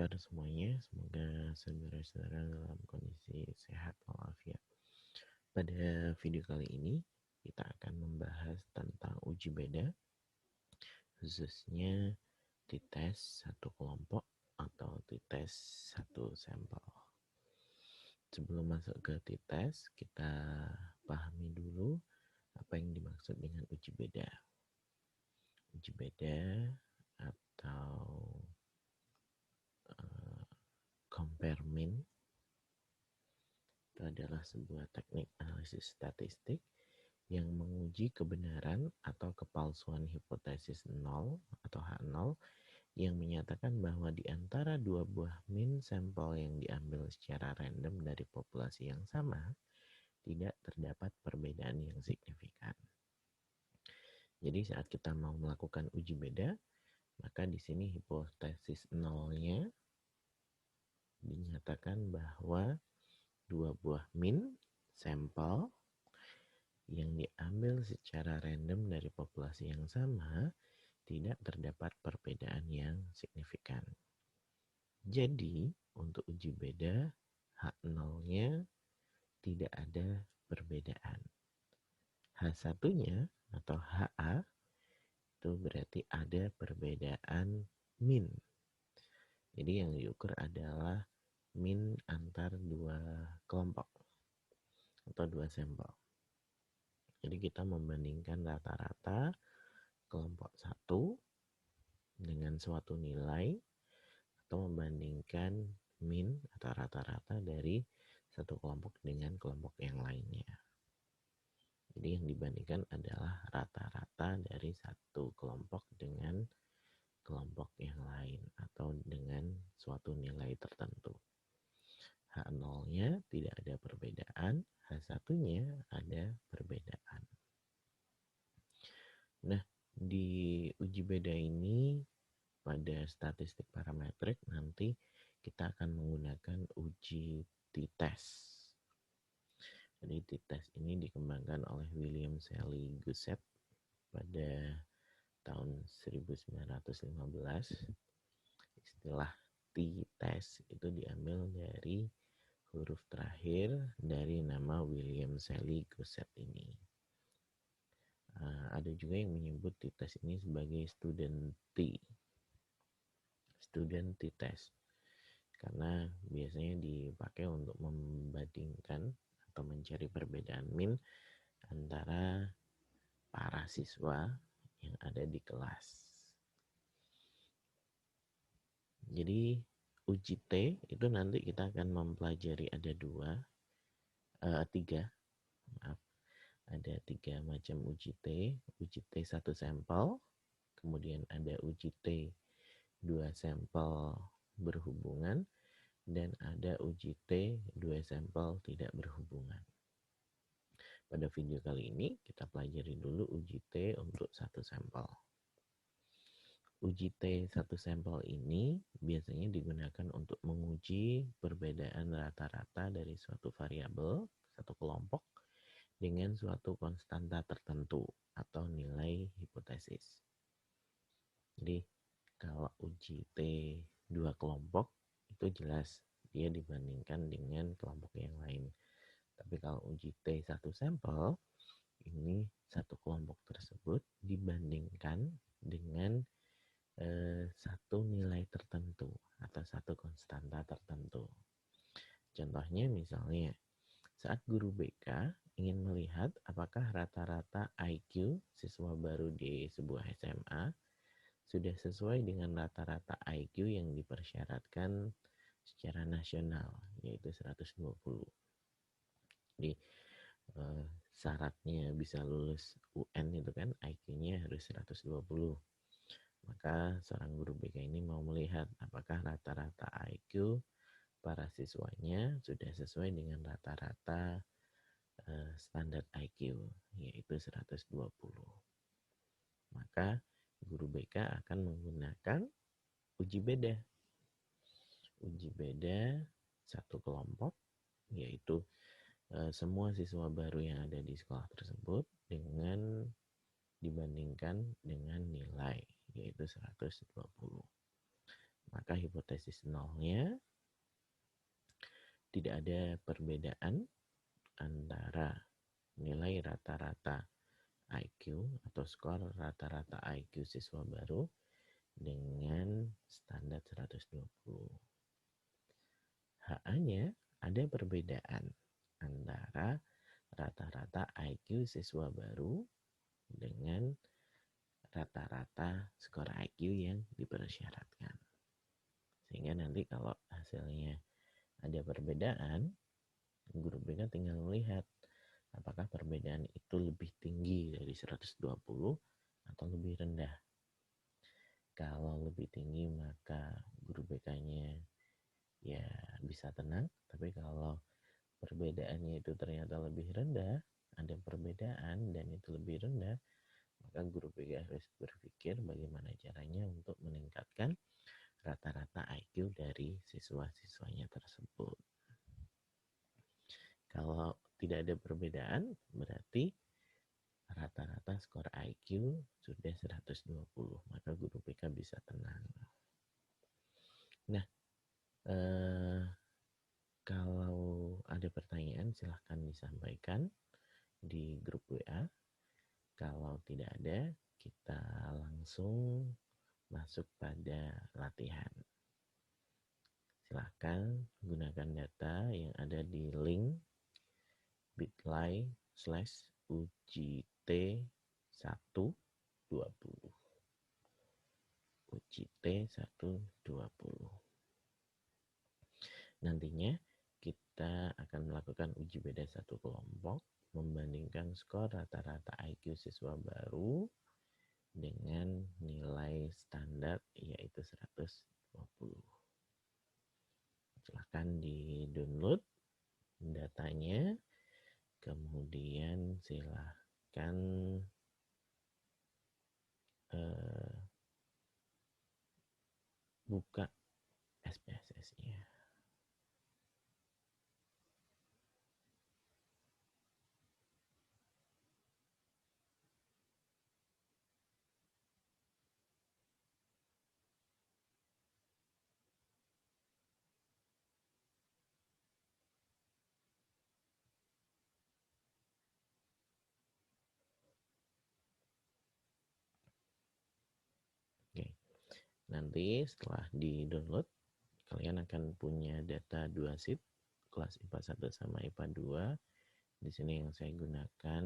kabar semuanya? Semoga saudara-saudara dalam kondisi sehat walafiat. Pada video kali ini kita akan membahas tentang uji beda, khususnya t-test satu kelompok atau t-test satu sampel. Sebelum masuk ke t-test, kita pahami dulu apa yang dimaksud dengan uji beda. Uji beda atau compare mean itu adalah sebuah teknik analisis statistik yang menguji kebenaran atau kepalsuan hipotesis 0 atau H0 yang menyatakan bahwa di antara dua buah mean sampel yang diambil secara random dari populasi yang sama, tidak terdapat perbedaan yang signifikan. Jadi saat kita mau melakukan uji beda, maka di sini hipotesis nolnya dinyatakan bahwa dua buah mean sampel yang diambil secara random dari populasi yang sama tidak terdapat perbedaan yang signifikan. Jadi, untuk uji beda, H0-nya tidak ada perbedaan. H1-nya atau HA itu berarti ada perbedaan mean. Jadi yang diukur adalah mean antar dua kelompok atau dua sampel. Jadi kita membandingkan rata-rata kelompok 1 dengan suatu nilai atau membandingkan mean atau rata-rata dari satu kelompok dengan kelompok yang lainnya. Jadi yang dibandingkan adalah rata-rata dari satu kelompok dengan kelompok yang lain atau dengan suatu nilai tertentu. H0-nya tidak ada perbedaan, H1-nya ada perbedaan. Nah, di uji beda ini pada statistik parametrik nanti kita akan menggunakan uji t-test. Jadi t-test ini dikembangkan oleh William Sally Gusset pada tahun 1915. Istilah t-test itu diambil dari huruf terakhir dari nama William Sally Gusset ini. Ada juga yang menyebut t-test ini sebagai student t-test karena biasanya dipakai untuk membandingkan atau mencari perbedaan mean antara para siswa yang ada di kelas. Jadi uji T itu nanti kita akan mempelajari ada tiga macam uji T satu sampel, kemudian ada uji T dua sampel berhubungan, dan ada uji T dua sampel tidak berhubungan. Pada video kali ini kita pelajari dulu uji T untuk satu sampel. Uji T satu sampel ini biasanya digunakan untuk menguji perbedaan rata-rata dari suatu variabel, satu kelompok, dengan suatu konstanta tertentu atau nilai hipotesis. Jadi kalau uji T dua kelompok itu jelas dia dibandingkan dengan kelompok yang lain. Tapi kalau uji T satu sampel, ini satu kelompok tersebut dibandingkan dengan satu nilai tertentu atau satu konstanta tertentu. Contohnya misalnya, saat guru BK ingin melihat apakah rata-rata IQ siswa baru di sebuah SMA sudah sesuai dengan rata-rata IQ yang dipersyaratkan secara nasional, yaitu 120. Jadi syaratnya bisa lulus UN itu kan IQ-nya harus 120. Maka seorang guru BK ini mau melihat apakah rata-rata IQ para siswanya sudah sesuai dengan rata-rata standar IQ, yaitu 120. Maka guru BK akan menggunakan uji beda. Uji beda satu kelompok, yaitu semua siswa baru yang ada di sekolah tersebut dengan dibandingkan dengan nilai, yaitu 120. maka hipotesis nolnya tidak ada perbedaan antara nilai rata-rata IQ atau skor rata-rata IQ siswa baru dengan standar 120. HA-nya ada perbedaan antara rata-rata IQ siswa baru dengan rata-rata skor IQ yang dipersyaratkan. Sehingga nanti kalau hasilnya ada perbedaan, guru BK tinggal melihat apakah perbedaan itu lebih tinggi dari 120 atau lebih rendah. Kalau lebih tinggi maka guru BK-nya ya bisa tenang, tapi kalau perbedaannya itu ternyata lebih rendah, ada perbedaan dan itu lebih rendah, maka guru BK harus berpikir bagaimana caranya untuk meningkatkan rata-rata IQ dari siswa-siswanya tersebut. Kalau tidak ada perbedaan, berarti rata-rata skor IQ sudah 120, maka guru BK bisa tenang. Nah, kalau ada pertanyaan silahkan disampaikan di grup WA. Kalau tidak ada, kita langsung masuk pada latihan. Silahkan gunakan data yang ada di link bit.ly/UJT120. UJT120. Nantinya kita akan melakukan uji beda satu kelompok, membandingkan skor rata-rata IQ siswa baru dengan nilai standar yaitu 120. Silahkan di-download datanya, kemudian silahkan buka SPSS-nya. Oke. Nanti setelah di-download, kalian akan punya data 2 sheet, kelas IPA 1 sama IPA 2. Di sini yang saya gunakan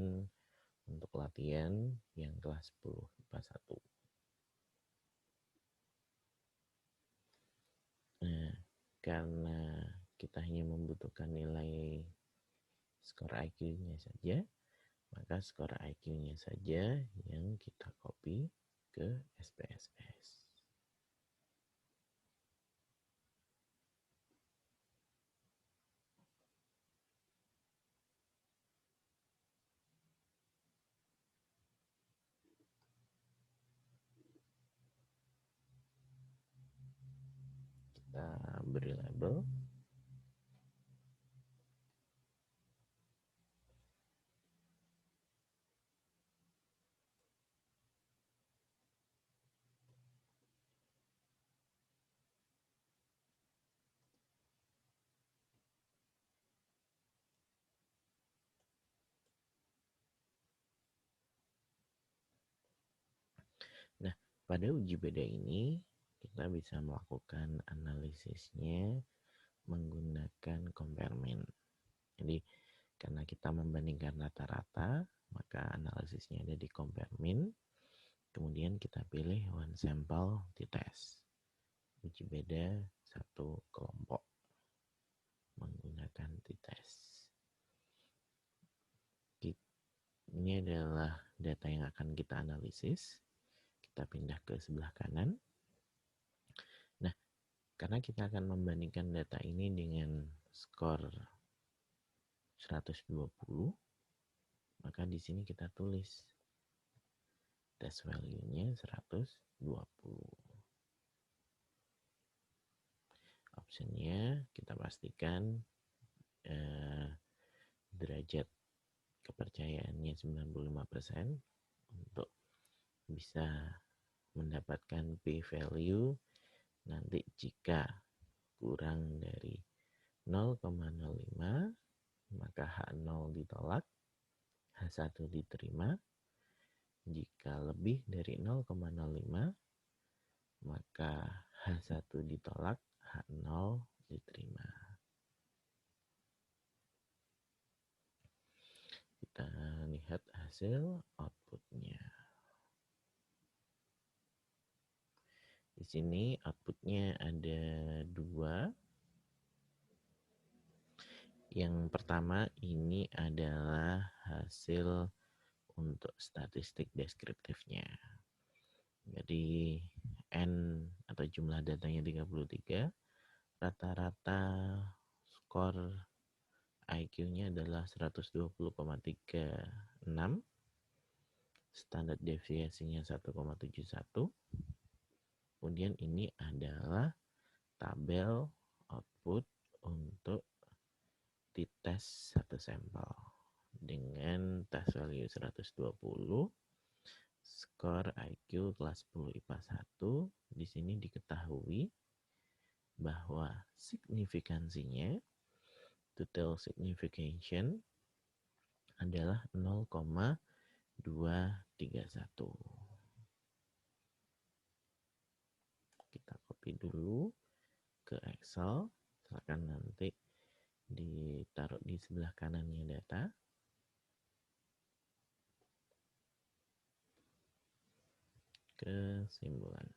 untuk latihan yang kelas 10 IPA 1. Nah, karena kita hanya membutuhkan nilai skor IQ-nya saja, maka skor IQ-nya saja yang kita copy ke SPSS. Kita beri label. Nah, pada uji beda ini kita bisa melakukan analisisnya menggunakan compare-min. Jadi karena kita membandingkan rata-rata, maka analisisnya ada di compare-min. Kemudian kita pilih one sample t-test. Uji beda satu kelompok menggunakan t-test. Ini adalah data yang akan kita analisis. Kita pindah ke sebelah kanan. Nah, karena kita akan membandingkan data ini dengan skor 120, maka di sini kita tulis test value-nya 120. Optionnya kita pastikan derajat kepercayaannya 95% untuk bisa mendapatkan p-value Nanti jika kurang dari 0,05 maka H0 ditolak, H1 diterima. Jika lebih dari 0,05 maka H1 ditolak, H0 diterima. Kita lihat hasil outputnya. Di sini outputnya ada dua. Yang pertama ini adalah hasil untuk statistik deskriptifnya. Jadi N atau jumlah datanya 33, rata-rata skor IQ-nya adalah 120,36, standar deviasinya 1,71. Kemudian ini adalah tabel output untuk dites satu sampel dengan test value 120, skor IQ kelas 10 IPA 1. Di sini diketahui bahwa signifikansinya, total signification adalah 0,231. Kita copy dulu ke Excel, silakan nanti ditaruh di sebelah kanannya data. Kesimpulan.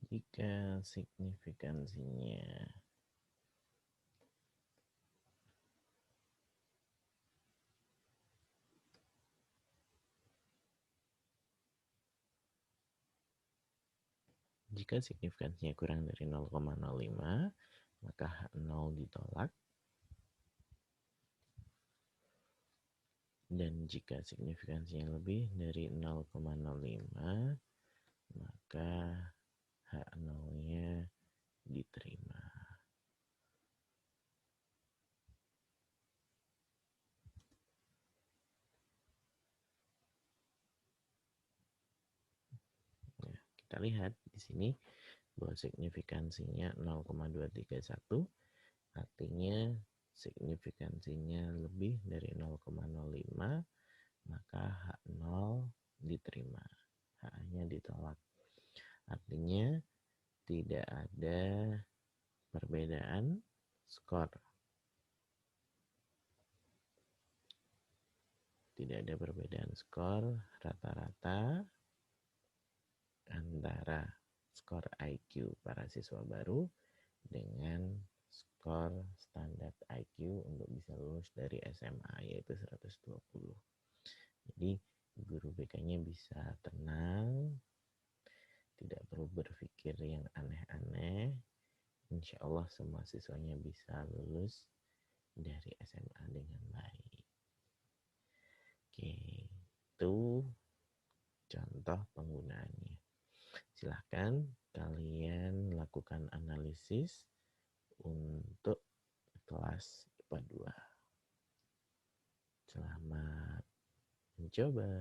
Jika signifikansinya kurang dari 0,05 maka H0 ditolak, dan jika signifikansinya lebih dari 0,05 maka H0-nya diterima. Nah, kita lihat di sini bahwa signifikansinya 0,231, artinya signifikansinya lebih dari 0,05 maka H0 diterima, H-nya ditolak. Artinya tidak ada perbedaan skor. Tidak ada perbedaan skor rata-rata antara skor IQ para siswa baru dengan skor standar IQ untuk bisa lulus dari SMA, yaitu 120. Jadi guru BK-nya bisa tenang, tidak perlu berpikir yang aneh-aneh. Insya Allah semua siswanya bisa lulus dari SMA dengan baik. Oke, itu contoh penggunaannya. Silahkan kalian lakukan analisis untuk kelas IPA 2. Selamat mencoba.